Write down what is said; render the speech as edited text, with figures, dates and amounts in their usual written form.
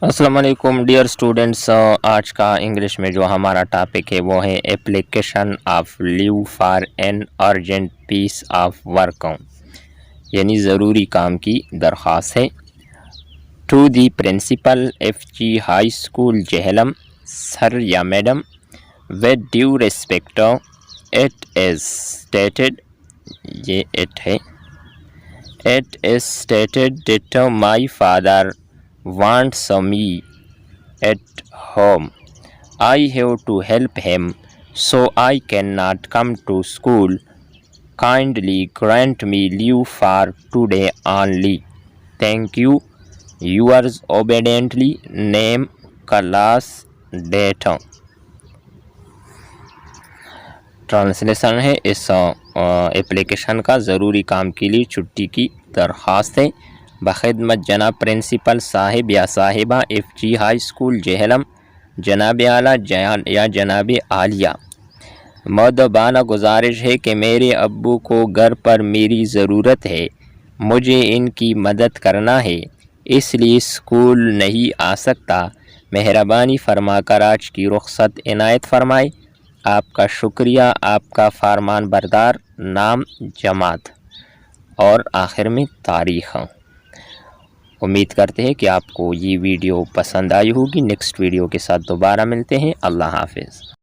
अस्सलाम वालेकुम dear students. आज का इंग्लिश में जो हमारा टॉपिक है वो है application of leave for an urgent piece of work, यानी ज़रूरी काम की दरख्वास्त है। To the principal FG high school Jhelum, sir या madam, with due respect, it is stated, ये इट है, it is stated that my father wants me at home. I have to help him, so I cannot come to school. Kindly grant me leave for today only. Thank you. Yours obediently, name, class, date. Translation है इस application का, ज़रूरी काम के लिए छुट्टी की दरख्वास्त है। बखिदमत जनाब प्रिंसिपल साहिब या साहिबा FG हाई स्कूल जेहलम, जनाब आला या जनाब आलिया, मदबाना गुजारिश है कि मेरे अब्बू को घर पर मेरी ज़रूरत है, मुझे इनकी मदद करना है, इसलिए स्कूल नहीं आ सकता। मेहरबानी फरमाकर आज की रुख्सत इनायत फरमाए। आपका शुक्रिया, आपका फरमान बरदार, नाम, जमात और आखिर में तारीख़। उम्मीद करते हैं कि आपको ये वीडियो पसंद आई होगी। नेक्स्ट वीडियो के साथ दोबारा मिलते हैं। अल्लाह हाफ़िज़।